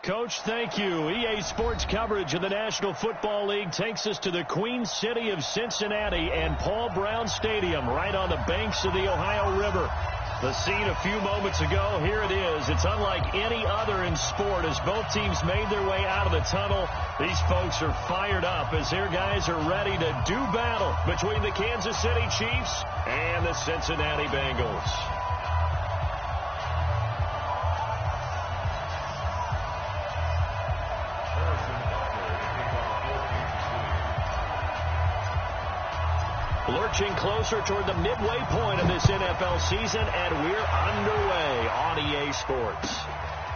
Coach, thank you. EA Sports coverage of the National Football League takes us to the Queen City of Cincinnati and Paul Brown Stadium right on the banks of the Ohio River. The scene a few moments ago, here it is. It's unlike any other in sport as both teams made their way out of the tunnel. These folks are fired up as their guys are ready to do battle between the Kansas City Chiefs and the Cincinnati Bengals. Lurching closer toward the midway point of this NFL season, and we're underway on EA Sports.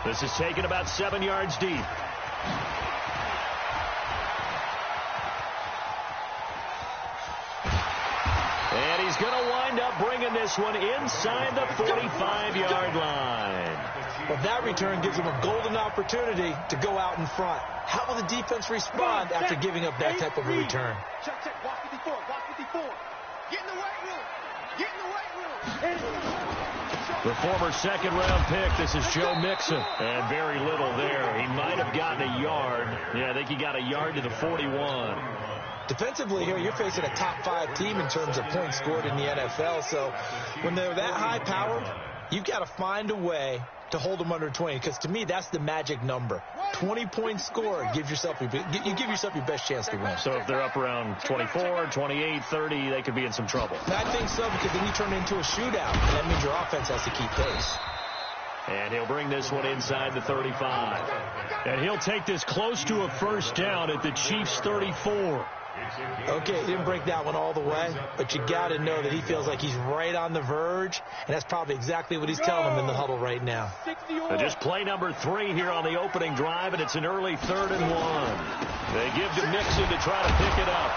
This is taken about 7 yards deep. And he's going to wind up bringing this one inside the 45-yard line. Well, that return gives him a golden opportunity to go out in front. How will the defense respond after giving up that type of a return? Check, check. Block 54. Block 54. Get in the weight room. Get in the weight room. The former second-round pick, this is Joe Mixon. And very little there. He might have gotten a yard. Yeah, I think he got a yard to the 41. Defensively here, you're facing a top-5 team in terms of points scored in the NFL. So when they're that high-powered, you've got to find a way to hold them under 20, because to me, that's the magic number. 20 points scored, you give yourself your best chance to win. So if they're up around 24, 28, 30, they could be in some trouble. I think so, because then you turn it into a shootout, and that means your offense has to keep pace. And he'll bring this one inside the 35. And he'll take this close to a first down at the Chiefs' 34. Okay, he didn't break that one all the way, but you got to know that he feels like he's right on the verge, and that's probably exactly what he's telling him in the huddle right now. Just play number 3 here on the opening drive, and it's an early 3rd and 1. They give to Mixon to try to pick it up.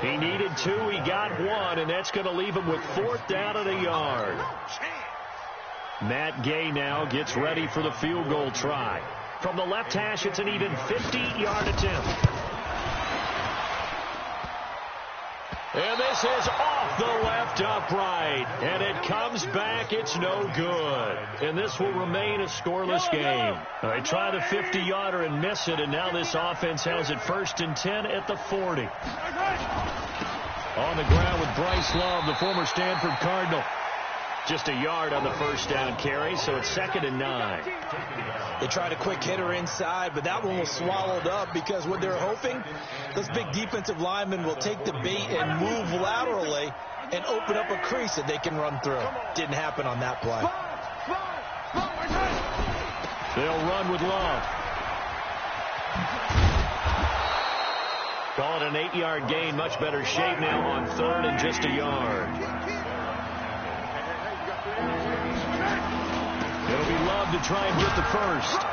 He needed 2, he got 1, and that's going to leave him with 4th down and a yard. Matt Gay now gets ready for the field goal try. From the left hash, it's an even 50-yard attempt. And this is off the left upright. And it comes back. It's no good. And this will remain a scoreless game. They try the 50-yarder and miss it, and now this offense has it 1st and 10 at the 40. On the ground with Bryce Love, the former Stanford Cardinal. Just a yard on the first down carry, so it's 2nd and 9. They tried a quick hitter inside, but that one was swallowed up because what they're hoping, those big defensive linemen will take the bait and move laterally and open up a crease that they can run through. Didn't happen on that play. They'll run with Love. Call it an 8-yard gain, much better shape now on 3rd and just a yard. It'll be Love to try and get the first.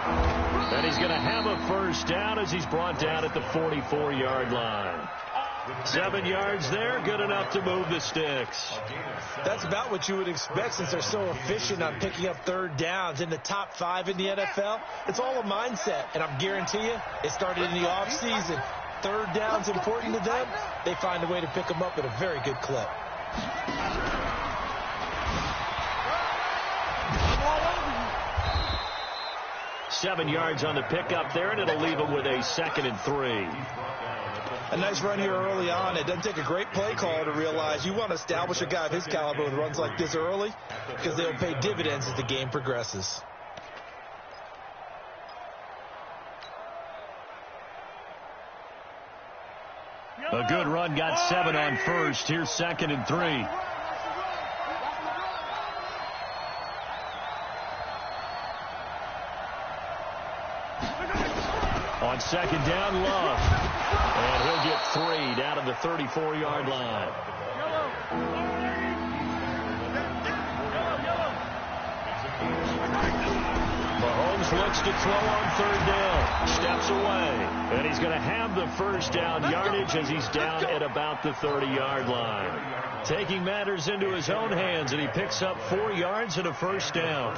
And he's going to have a first down as he's brought down at the 44-yard line. 7 yards there, good enough to move the sticks. That's about what you would expect since they're so efficient on picking up 3rd downs in the top 5 in the NFL. It's all a mindset, and I guarantee you it started in the offseason. 3rd down's important to them. They find a way to pick them up at a very good clip. 7 yards on the pickup there, and it'll leave them with a 2nd and 3. A nice run here early on. It doesn't take a great play caller to realize you want to establish a guy of his caliber with runs like this early because they'll pay dividends as the game progresses. A good run, got 7 on first. Here's 2nd and 3. On 2nd down, Love. And he'll get 3 down to the 34-yard line. Mahomes looks to throw on 3rd down. Steps away. And he's going to have the first down yardage as he's down at about the 30-yard line. Taking matters into his own hands, and he picks up 4 yards and a first down.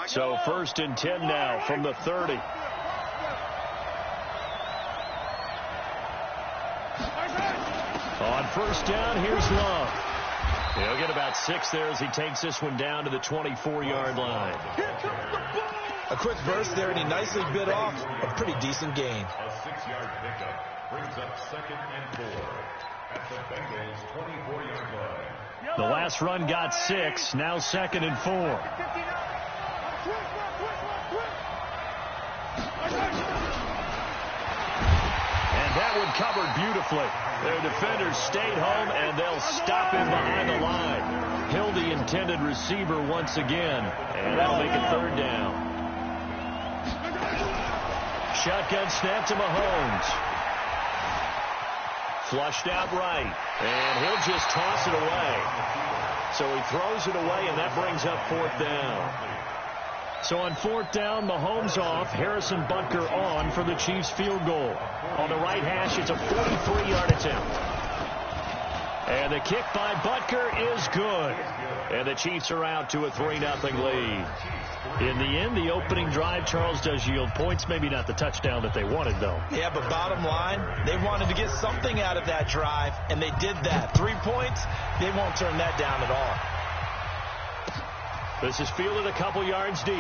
So 1st and 10 now from the 30. On first down, here's Love. He'll get about 6 there as he takes this one down to the 24-yard line. A quick burst there, and he nicely bit off a pretty decent gain. A 6-yard pickup brings up 2nd and 4 at the Bengals' 24-yard line. The last run got 6, now 2nd and 4. And that one covered beautifully. Their defenders stayed home, and they'll stop him behind the line. Hill, the intended receiver once again, and that'll make it 3rd down. Shotgun snap to Mahomes. Flushed out right, and he'll just toss it away. So he throws it away, and that brings up 4th down. So on 4th down, Mahomes off, Harrison Butker on for the Chiefs field goal. On the right hash, it's a 43-yard attempt. And the kick by Butker is good. And the Chiefs are out to a 3-0 lead. In the end, the opening drive, Charles, does yield points. Maybe not the touchdown that they wanted, though. Yeah, but bottom line, they wanted to get something out of that drive, and they did that. 3 points, they won't turn that down at all. This is fielded a couple yards deep.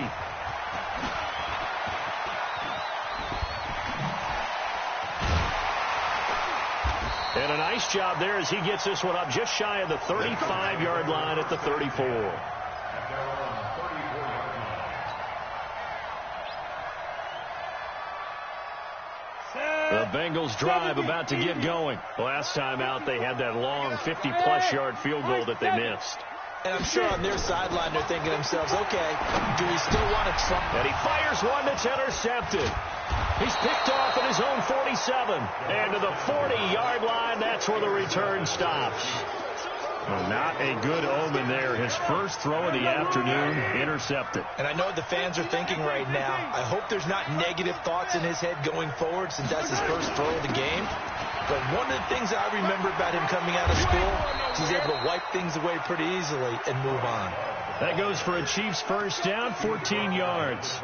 And a nice job there as he gets this one up just shy of the 35-yard line at the 34. The Bengals drive about to get going. Last time out, they had that long 50-plus yard field goal that they missed. And I'm sure on their sideline they're thinking to themselves, okay, do we still want to try? And he fires one that's intercepted. He's picked off at his own 47. And to the 40-yard line, that's where the return stops. Well, not a good omen there. His first throw of the afternoon intercepted. And I know what the fans are thinking right now. I hope there's not negative thoughts in his head going forward since that's his first throw of the game. But one of the things I remember about him coming out of school, he's able to wipe things away pretty easily and move on. That goes for a Chiefs first down, 14 yards.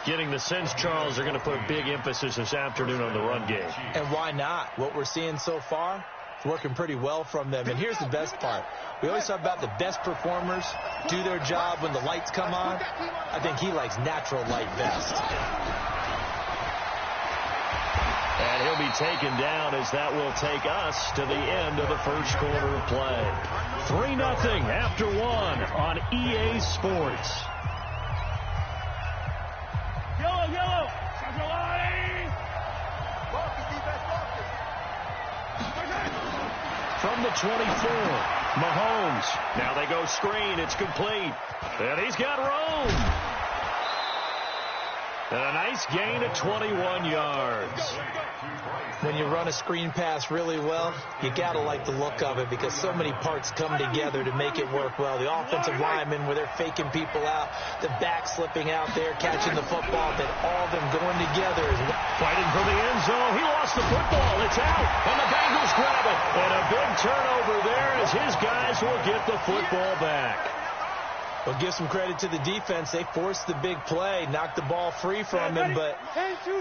Getting the sense, Charles, they're going to put a big emphasis this afternoon on the run game. And why not? What we're seeing so far, it's working pretty well from them. And here's the best part. We always talk about the best performers do their job when the lights come on. I think he likes natural light best. And he'll be taken down as that will take us to the end of the first quarter of play. 3-0 after 1 on EA Sports. Yellow. From the 24, Mahomes. Now they go screen. It's complete. And he's got room. And a nice gain of 21 yards. When you run a screen pass really well, you got to like the look of it because so many parts come together to make it work well. The offensive linemen, where they're faking people out, the back slipping out there, catching the football, then all of them going together. Fighting for the end zone. He lost the football. It's out. And the Bengals grab it. And a big turnover there as his guys will get the football back. Well, give some credit to the defense. They forced the big play, knocked the ball free from him, but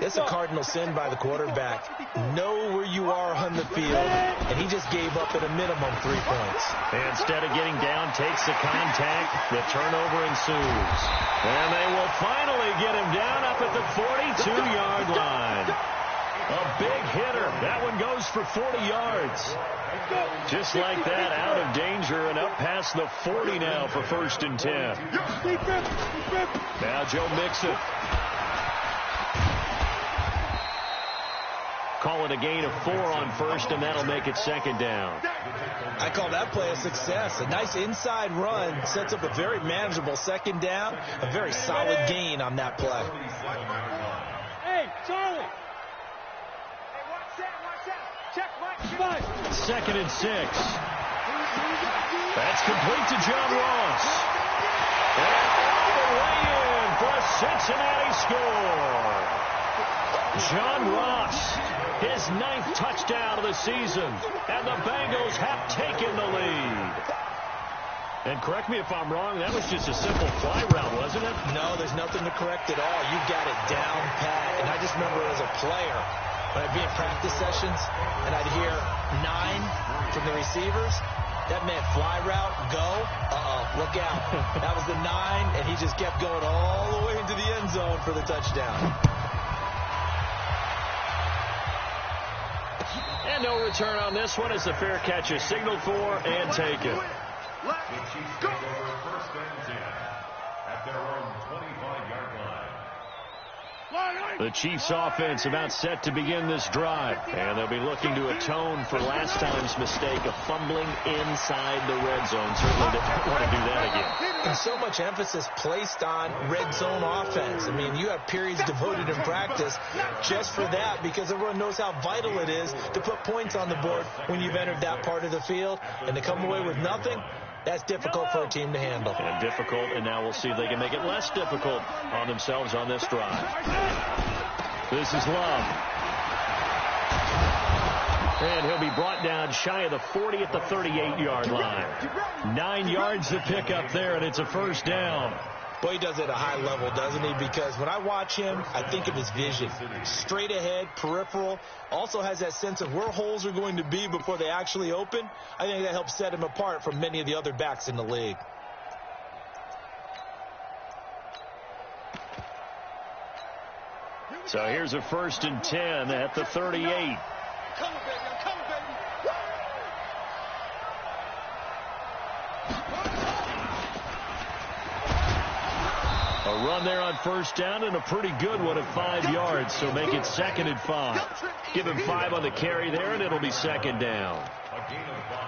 it's a cardinal sin by the quarterback. Know where you are on the field, and he just gave up at a minimum 3 points. Instead of getting down, takes the contact. The turnover ensues. And they will finally get him down up at the 42-yard line. A big hitter. That one goes for 40 yards. Just like that, out of danger and up past the 40 now for 1st and 10. Now Joe Mixon. Call it a gain of 4 on first, and that'll make it 2nd down. I call that play a success. A nice inside run sets up a very manageable 2nd down. A very solid gain on that play. Hey, Charlie. 2nd and 6. That's complete to John Ross. And all the way in for a Cincinnati score. John Ross, his 9th touchdown of the season. And the Bengals have taken the lead. And correct me if I'm wrong, that was just a simple fly route, wasn't it? No, there's nothing to correct at all. You got it down pat. And I just remember as a player, when I'd be in practice sessions, and I'd hear 9, from the receivers. That meant fly route, go, look out. That was the 9, and he just kept going all the way into the end zone for the touchdown. And no return on this one as the fair catch is signaled for and taken. The Chiefs take over first and 10 at their own 25-yard line. The Chiefs offense about set to begin this drive, and they'll be looking to atone for last time's mistake of fumbling inside the red zone. Certainly they don't want to do that again. And so much emphasis placed on red zone offense. I mean, you have periods devoted in practice just for that, because everyone knows how vital it is to put points on the board when you've entered that part of the field, and to come away with nothing. That's difficult for a team to handle. And difficult, and now we'll see if they can make it less difficult on themselves on this drive. This is Love. And he'll be brought down shy of the 40 at the 38-yard line. 9 yards to pick up there, and it's a first down. Boy, he does it at a high level, doesn't he? Because when I watch him, I think of his vision. Straight ahead, peripheral. Also has that sense of where holes are going to be before they actually open. I think that helps set him apart from many of the other backs in the league. So here's a first and 10 at the 38. Come on, baby. I'm coming, baby. A run there on first down, and a pretty good one at 5 yards, so make it 2nd and 5. Give him 5 on the carry there, and it'll be 2nd down.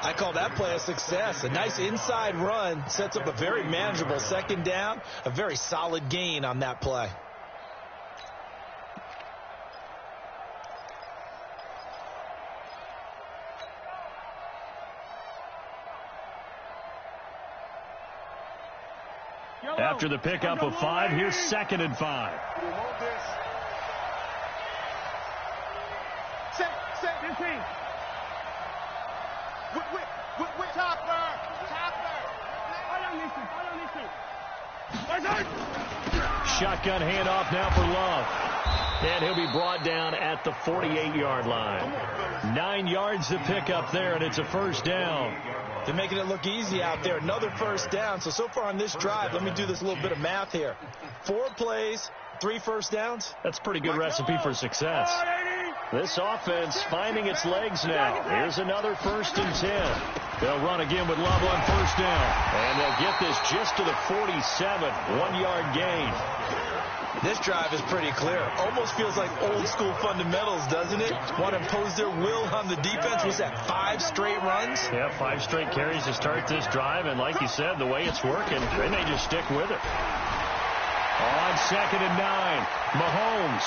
I call that play a success. A nice inside run sets up a very manageable 2nd down, a very solid gain on that play. After the pickup of 5, here's 2nd and 5. Shotgun handoff now for Love. And he'll be brought down at the 48-yard line. 9 yards to pick up there, and it's a first down. They're making it look easy out there. Another first down. So far on this drive, let me do this little bit of math here. 4 plays, 3 first downs. That's a pretty good recipe for success. This offense finding its legs now. Here's another first and 10. They'll run again with Love on first down. And they'll get this just to the 47. 1-yard gain. This drive is pretty clear. Almost feels like old school fundamentals, doesn't it? Want to impose their will on the defense. Was that 5 straight runs? Yeah, 5 straight carries to start this drive. And like you said, the way it's working, they may just stick with it. On 2nd and 9, Mahomes.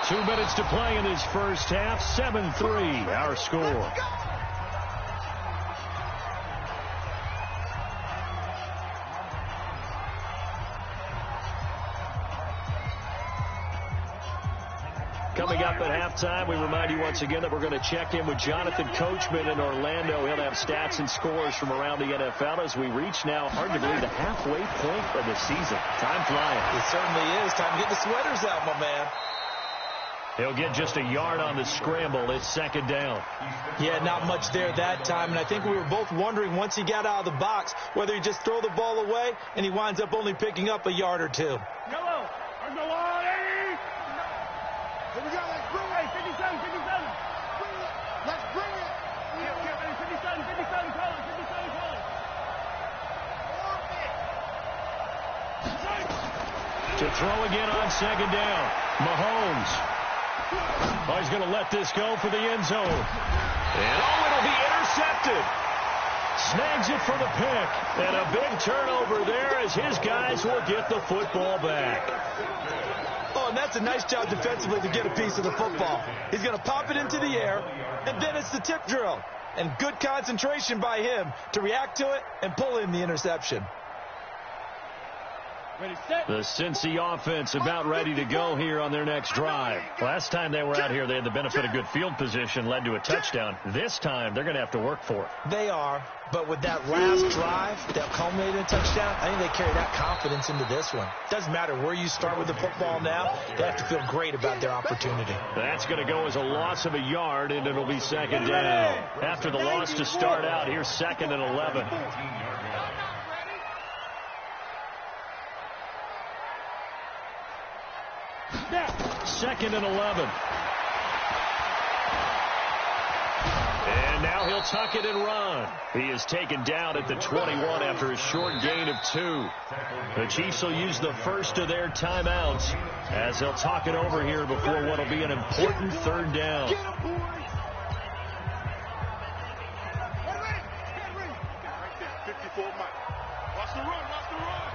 2 minutes to play in his first half. 7-3, our score. Coming up at halftime, we remind you once again that we're going to check in with Jonathan Coachman in Orlando. He'll have stats and scores from around the NFL as we reach now, hard to believe, the halfway point of the season. Time flying. It certainly is. Time to get the sweaters out, my man. He'll get just a yard on the scramble. It's 2nd down. Yeah, not much there that time. And I think we were both wondering once he got out of the box whether he'd just throw the ball away, and he winds up only picking up a yard or 2. Yellow. On the line, Eddie. Here we go. Let's bring it. 57. Let's bring it. 57. Call it. 57. Call it. To throw again on 2nd down. Mahomes. Oh, he's going to let this go for the end zone. And it'll be intercepted. Snags it for the pick. And a big turnover there as his guys will get the football back. Oh, and that's a nice job defensively to get a piece of the football. He's going to pop it into the air, and then it's the tip drill. And good concentration by him to react to it and pull in the interception. The Cincy offense about ready to go here on their next drive. Last time they were out here, they had the benefit of good field position, led to a touchdown. This time, they're going to have to work for it. They are, but with that last drive that culminated in a touchdown, I think they carry that confidence into this one. Doesn't matter where you start with the football now, they have to feel great about their opportunity. That's going to go as a loss of a yard, and it'll be second down. After the loss to start out, here's 2nd and 11. Second and 11. And now he'll tuck it and run. He is taken down at the 21 after a short gain of 2. The Chiefs will use the first of their timeouts as they'll talk it over here before what will be an important 3rd down. 54 Mike. Watch the run, watch the run.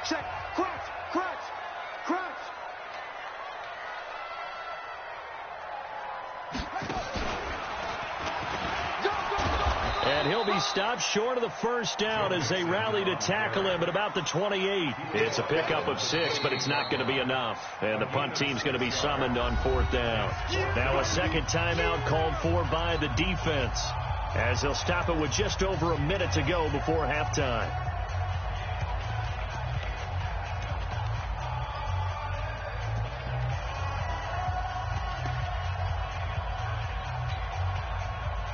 Check, crunch, crunch, crunch. And he'll be stopped short of the first down as they rally to tackle him at about the 28. It's a pickup of 6, but it's not going to be enough. And the punt team's going to be summoned on 4th down. Now a second timeout called for by the defense, as they'll stop it with just over a minute to go before halftime.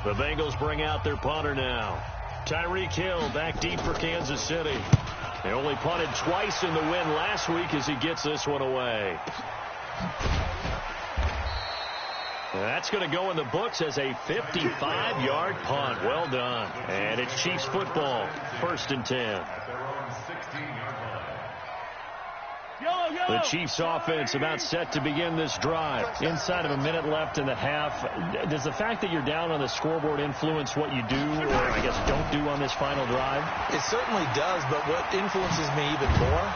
The Bengals bring out their punter now. Tyreek Hill back deep for Kansas City. They only punted twice in the win last week as he gets this one away. That's going to go in the books as a 55-yard punt. Well done. And it's Chiefs football. 1st and 10. The Chiefs offense about set to begin this drive. Inside of a minute left in the half. Does the fact that you're down on the scoreboard influence what you do, or I guess don't do on this final drive? It certainly does, but what influences me even more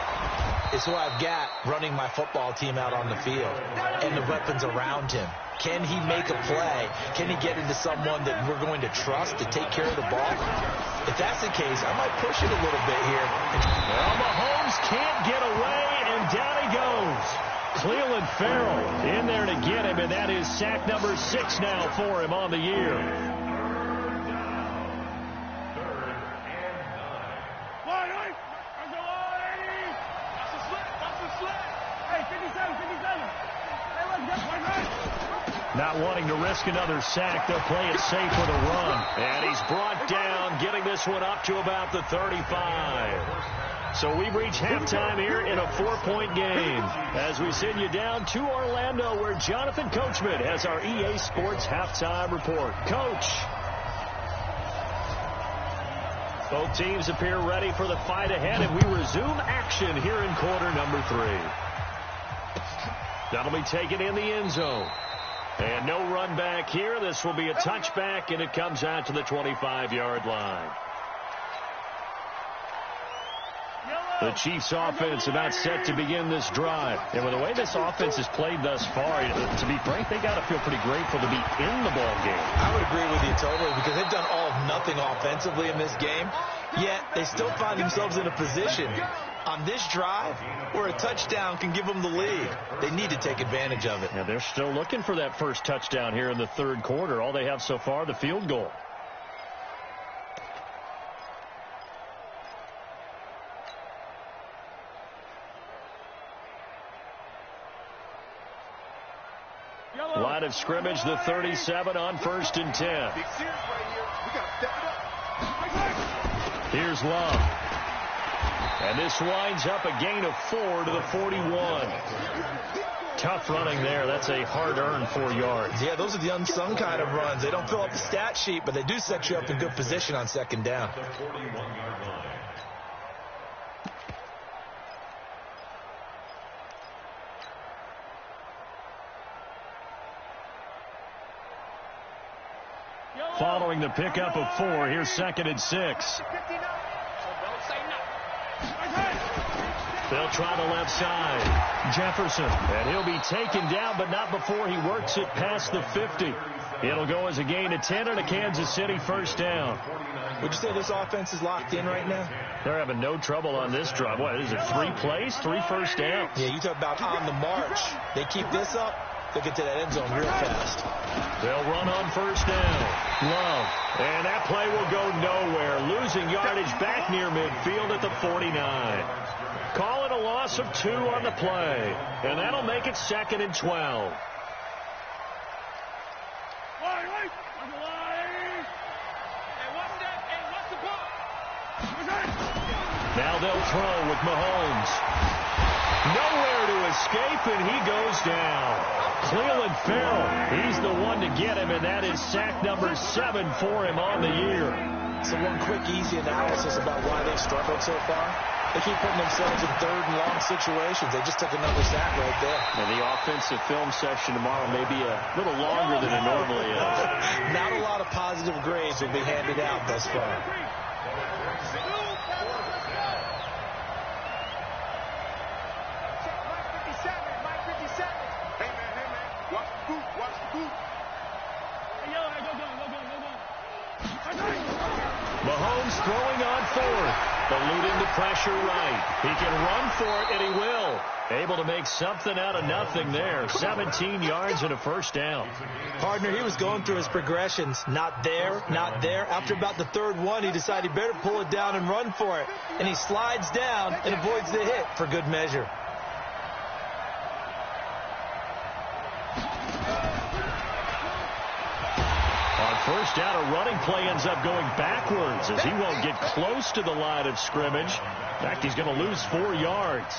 is who I've got running my football team out on the field and the weapons around him. Can he make a play? Can he get into someone that we're going to trust to take care of the ball? If that's the case, I might push it a little bit here. Well, Mahomes can't get away, and down he goes. Clelin Ferrell in there to get him, and that is sack number 6 now for him on the year. 3rd and 9. Watch the slip, watch the slip. Hey, 57, 57. Hey, let's go. Not wanting to risk another sack, they'll play it safe with a run. And he's brought down, getting this one up to about the 35. So we've reached halftime here in a 4-point game as we send you down to Orlando, where Jonathan Coachman has our EA Sports halftime report. Coach. Both teams appear ready for the fight ahead, and we resume action here in quarter number 3. That'll be taken in the end zone. And no run back here. This will be a touchback, and it comes out to the 25-yard line. The Chiefs offense about set to begin this drive. And with the way this offense has played thus far, to be frank, they got to feel pretty grateful to be in the ball game. I would agree with you totally, because they've done all of nothing offensively in this game, yet they still find themselves in a position on this drive where a touchdown can give them the lead. They need to take advantage of it. Yeah, they're still looking for that first touchdown here in the 3rd quarter. All they have so far, the field goal. Line of scrimmage, the 37 on 1st and 10. Here's Love. And this winds up a gain of 4 to the 41. Tough running there. That's a hard-earned 4 yards. Yeah, those are the unsung kind of runs. They don't fill up the stat sheet, but they do set you up in good position on 2nd down. Following the pickup of 4, here's 2nd and 6. They'll try the left side. Jefferson. And he'll be taken down, but not before he works it past the 50. It'll go as a gain of 10 and a Kansas City first down. Would you say this offense is locked in right now? They're having no trouble on this drive. What is it, 3 plays, 3 first downs? Yeah, you talk about on the march. They keep this up, they'll get to that end zone real fast. They'll run on first down. Love. And that play will go nowhere. Losing yardage back near midfield at the 49. Call it a loss of 2 on the play. And that'll make it 2nd and 12. Now they'll throw with Mahomes. Nowhere to escape, and he goes down. Clelin Ferrell, he's the one to get him, and that is sack number 7 for him on the year. So one quick, easy analysis about why they've struggled so far. They keep putting themselves in 3rd and long situations. They just took another sack right there. And the offensive film section tomorrow may be a little longer than it normally is. Not a lot of positive grades will be handed out thus far. Mahomes throwing on 4th. Elude into pressure right. He can run for it, and he will. Able to make something out of nothing there. 17 yards and a first down. Partner, he was going through his progressions. Not there, not there. After about the 3rd one, he decided he better pull it down and run for it. And he slides down and avoids the hit for good measure. First down, a running play ends up going backwards as he won't get close to the line of scrimmage. In fact, he's going to lose 4 yards.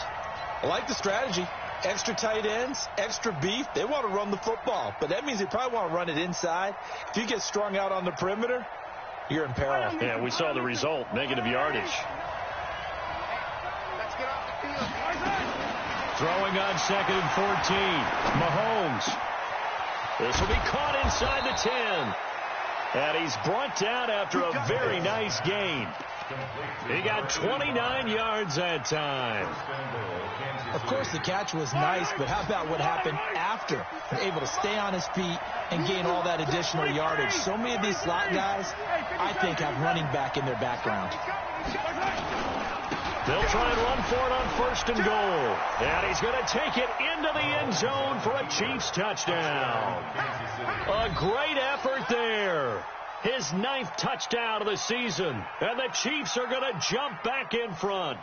I like the strategy. Extra tight ends, extra beef. They want to run the football, but that means they probably want to run it inside. If you get strung out on the perimeter, you're in peril. Yeah, we saw the result, negative yardage. Throwing on 2nd and 14. Mahomes. This will be caught inside the 10. And he's brought down after a very nice gain. He got 29 yards that time. Of course, the catch was nice, but how about what happened after? Able to stay on his feet and gain all that additional yardage. So many of these slot guys, I think, have running back in their background. They'll try and run for it on 1st and goal. And he's going to take it into the end zone for a Chiefs touchdown. A great effort there. His 9th touchdown of the season. And the Chiefs are going to jump back in front.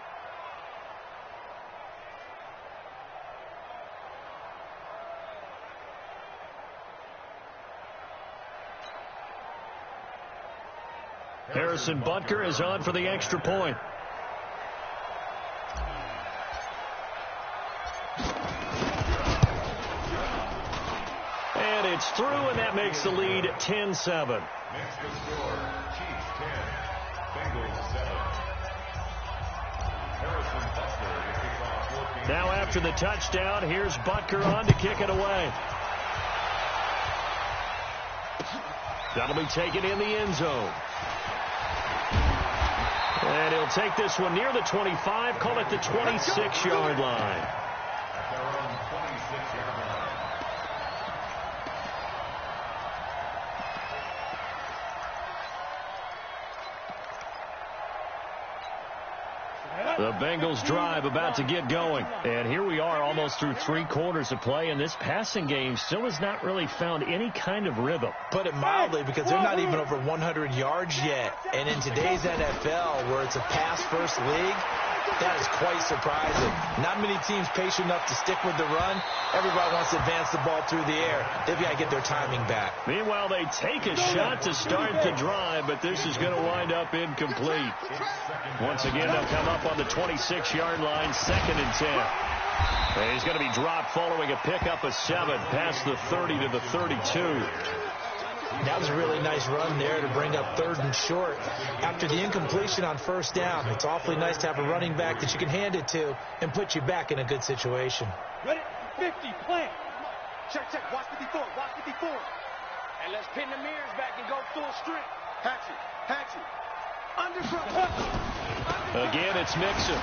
Harrison Butker is on for the extra point. And it's through, and that makes the lead 10-7. Next to score, Chiefs 10, Bengals 7. Harrison Butker to kick off 14. Now after the touchdown, here's Butker on to kick it away. That'll be taken in the end zone. And he'll take this one near the 25, call it the 26-yard line. At their own 26-yard line. The Bengals drive about to get going. And here we are almost through 3 quarters of play, and this passing game still has not really found any kind of rhythm. Put it mildly, because they're not even over 100 yards yet. And in today's NFL, where it's a pass-first league, that is quite surprising. Not many teams patient enough to stick with the run. Everybody wants to advance the ball through the air. They've got to get their timing back. Meanwhile, they take a shot to start the drive, but this is going to wind up incomplete. Once again, they'll come up on the 26-yard line, 2nd and 10. And he's going to be dropped following a pickup of 7 past the 30 to the 32. That was a really nice run there to bring up 3rd and short. After the incompletion on 1st down, it's awfully nice to have a running back that you can hand it to and put you back in a good situation. Ready? 50, plant. Check, check. Watch 54. Watch 54. And let's pin the mirrors back and go full strength. Hatchet. Hatchet. Undercut. Again, it's Mixon.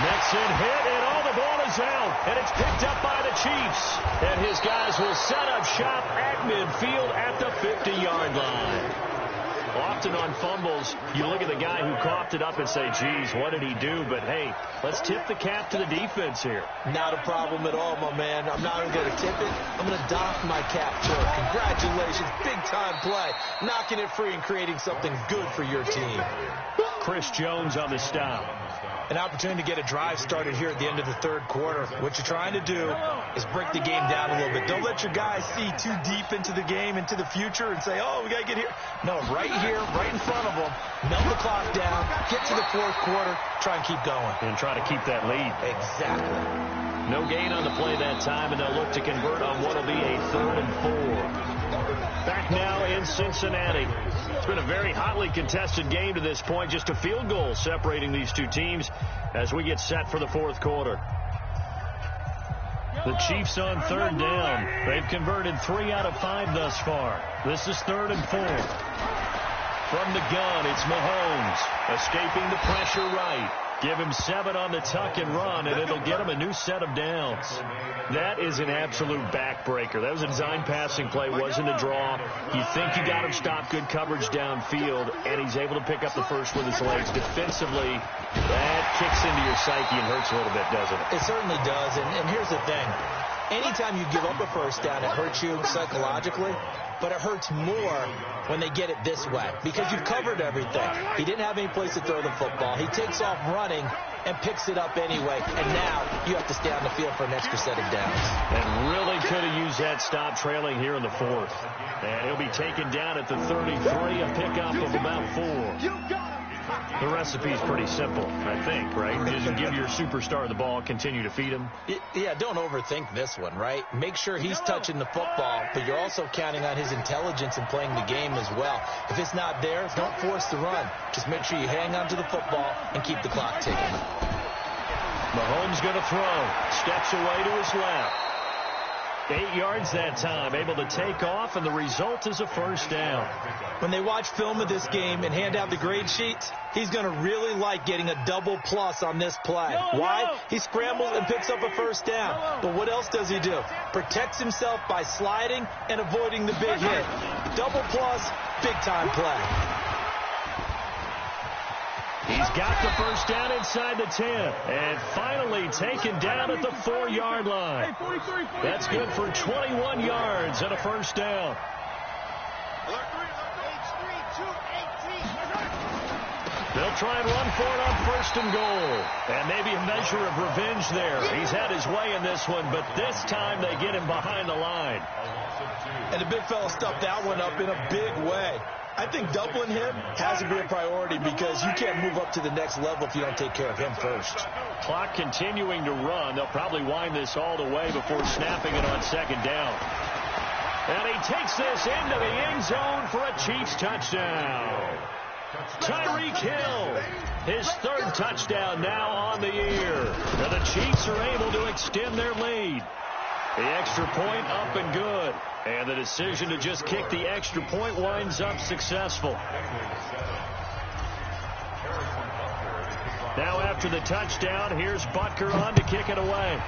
Nexon hit, and all the ball is out, and it's picked up by the Chiefs. And his guys will set up shop at midfield at the 50-yard line. Often on fumbles, you look at the guy who coughed it up and say, geez, what did he do? But, hey, let's tip the cap to the defense here. Not a problem at all, my man. I'm not even going to tip it. I'm going to doff my cap to it. Congratulations. Big-time play. Knocking it free and creating something good for your team. Chris Jones on the stop. An opportunity to get a drive started here at the end of the third quarter. What you're trying to do is break the game down a little bit. Don't let your guys see too deep into the game, into the future, and say, oh, we got to get here. No, right here, right in front of them, melt the clock down, get to the fourth quarter, try and keep going. And try to keep that lead. Exactly. No gain on the play that time, and they'll look to convert on what will be a 3rd and 4. Back now in Cincinnati. It's been a very hotly contested game to this point. Just a field goal separating these two teams as we get set for the fourth quarter. The Chiefs on 3rd down. They've converted 3 out of 5 thus far. This is 3rd and 4. From the gun, it's Mahomes. Escaping the pressure right. Give him 7 on the tuck and run, and it'll get him a new set of downs. That is an absolute backbreaker. That was a design passing play, wasn't a draw. You think you got him stopped, good coverage downfield, and he's able to pick up the first with his legs. Defensively, that kicks into your psyche and hurts a little bit, doesn't it? It certainly does, and here's the thing. Anytime you give up a first down, it hurts you psychologically, but it hurts more when they get it this way because you've covered everything. He didn't have any place to throw the football. He takes off running and picks it up anyway, and now you have to stay on the field for an extra set of downs. And really could have used that stop trailing here in the fourth. And he'll be taken down at the 33, a pickup of about 4. The recipe's pretty simple, I think, right? Just give your superstar the ball, continue to feed him. Yeah, don't overthink this one, right? Make sure he's touching the football, but you're also counting on his intelligence in playing the game as well. If it's not there, don't force the run. Just make sure you hang on to the football and keep the clock ticking. Mahomes going to throw. Steps away to his left. 8 yards that time, able to take off, and the result is a first down. When they watch film of this game and hand out the grade sheets, he's going to really like getting a double plus on this play. Why? He scrambles and picks up a first down. But what else does he do? Protects himself by sliding and avoiding the big hit. Double plus, big-time play. He's got the first down inside the 10. And finally taken down at the 4-yard line. That's good for 21 yards and a first down. They'll try and run for it on 1st and goal. And maybe a measure of revenge there. He's had his way in this one, but this time they get him behind the line. And the big fella stuffed that one up in a big way. I think doubling him has to be a priority because you can't move up to the next level if you don't take care of him first. Clock continuing to run. They'll probably wind this all the way before snapping it on 2nd down. And he takes this into the end zone for a Chiefs touchdown. Tyreek Hill, his 3rd touchdown now on the year. And the Chiefs are able to extend their lead. The extra point up and good. And the decision to just kick the extra point winds up successful. Now after the touchdown, here's Butker on to kick it away.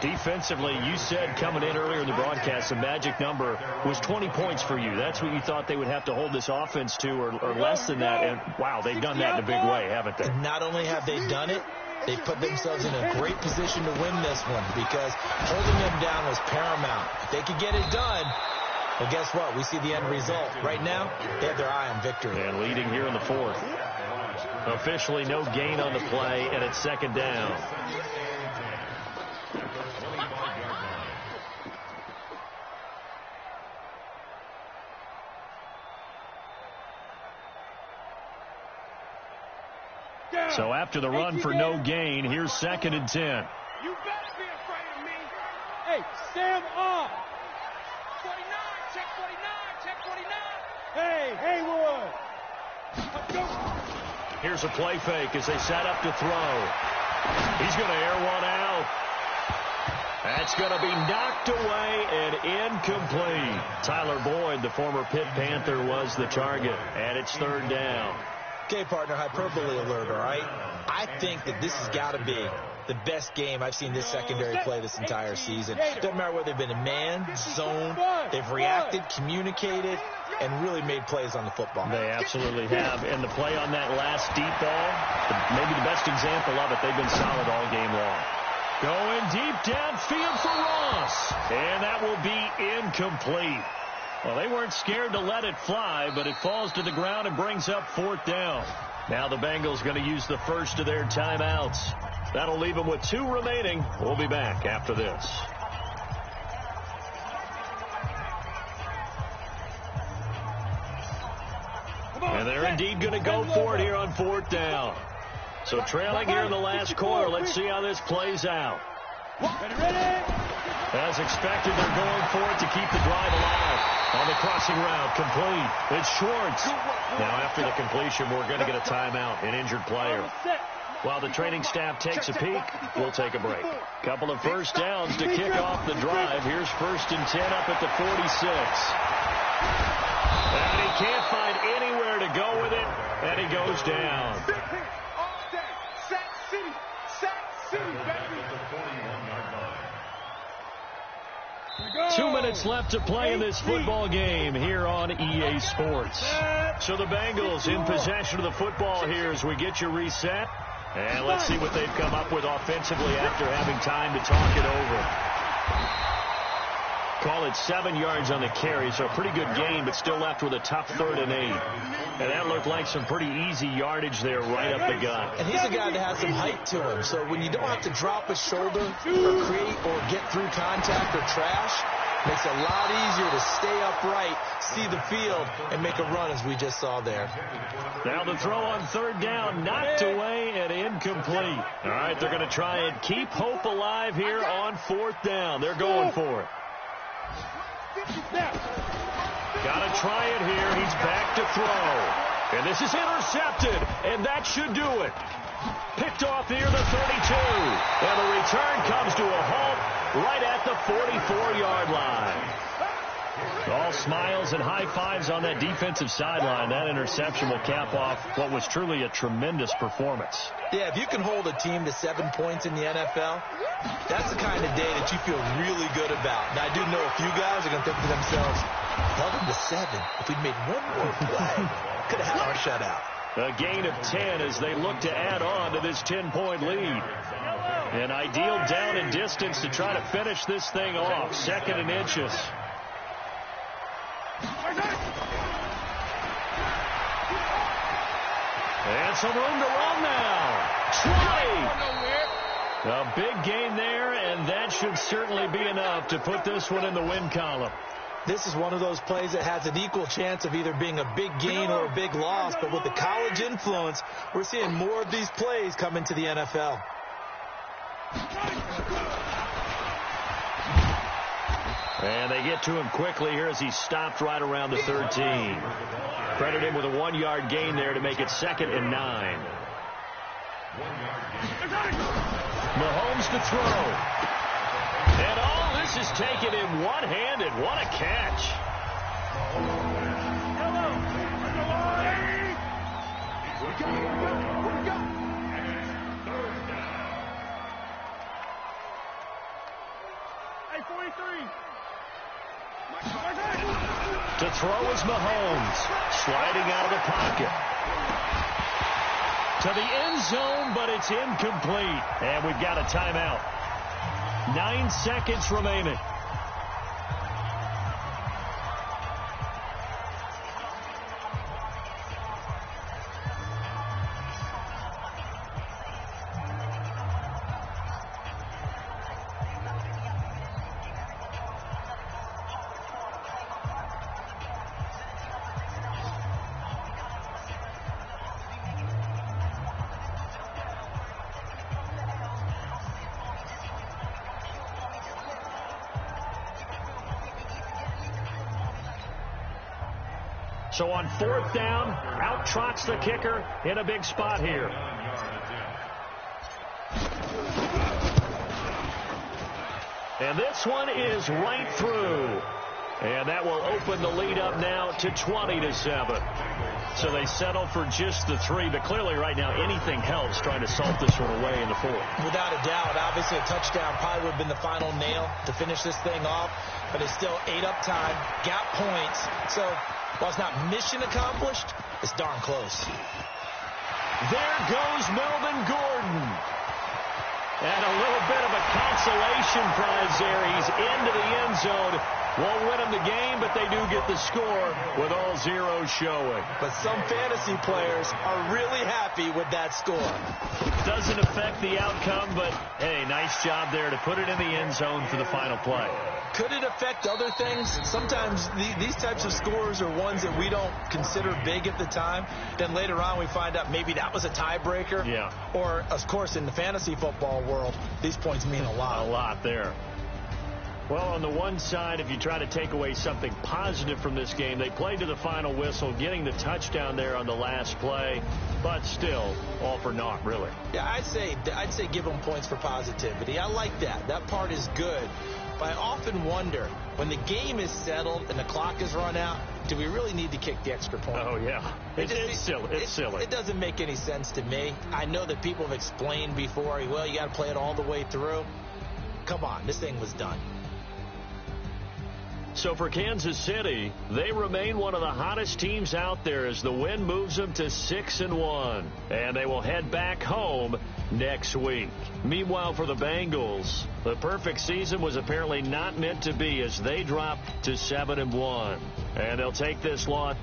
Defensively, you said coming in earlier in the broadcast, the magic number was 20 points for you. That's what you thought they would have to hold this offense to or less than that. And, wow, they've done that in a big way, haven't they? And not only have they done it, they put themselves in a great position to win this one because holding them down was paramount. If they could get it done, well, guess what? We see the end result. Right now, they have their eye on victory. And leading here in the 4th. Officially no gain on the play, and it's 2nd down. So after the run for no gain, here's 2nd and 10. You better be afraid of me. Hey, stand up. 49, check 49, check 49. Hey, Haywood. Let's go. Here's a play fake as they set up to throw. He's going to air one out. That's going to be knocked away and incomplete. Tyler Boyd, the former Pitt Panther, was the target, and it's 3rd down. Okay, partner, hyperbole alert, all right? I think that this has got to be the best game I've seen this secondary play this entire season. Doesn't matter whether they've been in man, zone, they've reacted, communicated, and really made plays on the football. They absolutely have. And the play on that last deep ball, maybe the best example of it, they've been solid all game long. Going deep downfield for Ross. And that will be incomplete. Well, they weren't scared to let it fly, but it falls to the ground and brings up 4th down. Now the Bengals going to use the first of their timeouts. That'll leave them with 2 remaining. We'll be back after this. And they're indeed going to go for it here on 4th down. So trailing here in the last quarter. Let's see how this plays out. As expected, they're going for it to keep the drive alive. On the crossing route, complete. It's Schwartz. Now after the completion, we're going to get a timeout, an injured player. While the training staff takes a peek, we'll take a break. Couple of first downs to kick off the drive. Here's 1st and 10 up at the 46. And he can't find anywhere to go with it, and he goes down. Sack City, baby. 2 minutes left to play in this football game here on EA Sports. So the Bengals in possession of the football here as we get you reset. And let's see what they've come up with offensively after having time to talk it over. Call it 7 yards on the carry, so a pretty good game, but still left with a tough 3rd and 8. And that looked like some pretty easy yardage there right up the gut. And he's a guy that has some height to him, so when you don't have to drop a shoulder or create or get through contact or trash, makes it a lot easier to stay upright, see the field, and make a run as we just saw there. Now the throw on 3rd down, knocked away and incomplete. All right, they're going to try and keep hope alive here on 4th down. They're going for it. Got to try it here. He's back to throw. And this is intercepted, and that should do it. Picked off near the 32. And the return comes to a halt right at the 44-yard line. All smiles and high fives on that defensive sideline. That interception will cap off what was truly a tremendous performance. Yeah, if you can hold a team to 7 points in the NFL, that's the kind of day that you feel really good about. Now, I do know a few guys are going to think to themselves, held them to 7. If we'd made one more play, could have had our shutout. A gain of 10 as they look to add on to this 10-point lead. An ideal down and distance to try to finish this thing off. 2nd and inches. And some room to run now. A big gain there, and that should certainly be enough to put this one in the win column. This is one of those plays that has an equal chance of either being a big gain or a big loss, but with the college influence, we're seeing more of these plays come into the NFL. And they get to him quickly here as he stopped right around the 13. Credit him with a 1-yard gain there to make it 2nd and 9. Mahomes to throw. And all this is taken in one-handed. What a catch. Hey, 43. To throw is Mahomes, sliding out of the pocket. To the end zone, but it's incomplete. And we've got a timeout. 9 seconds remaining. So on 4th down, out trots the kicker in a big spot here. And this one is right through. And that will open the lead up now to 20-7. So they settle for just the 3, but clearly right now anything helps trying to salt this one away in the 4th. Without a doubt, obviously a touchdown probably would have been the final nail to finish this thing off, but it's still ate up time, got points. So while it's not mission accomplished, it's darn close. There goes Melvin Gordon. And a little bit of a consolation prize there. He's into the end zone. Won't win them the game, but they do get the score with all zeros showing. But some fantasy players are really happy with that score. Doesn't affect the outcome, but, hey, nice job there to put it in the end zone for the final play. Could it affect other things? Sometimes these types of scores are ones that we don't consider big at the time. Then later on we find out maybe that was a tiebreaker. Yeah. Or, of course, in the fantasy football world, these points mean a lot. A lot there. Well, on the one side, if you try to take away something positive from this game, they played to the final whistle, getting the touchdown there on the last play, but still, all for naught, really. Yeah, I'd say give them points for positivity. I like that. That part is good. But I often wonder, when the game is settled and the clock is run out, do we really need to kick the extra point? Oh, yeah. It's silly. It's silly. It doesn't make any sense to me. I know that people have explained before, well, you got to play it all the way through. Come on, this thing was done. So for Kansas City, they remain one of the hottest teams out there as the win moves them to 6-1. And they will head back home next week. Meanwhile, for the Bengals, the perfect season was apparently not meant to be as they dropped to 7-1. And they'll take this loss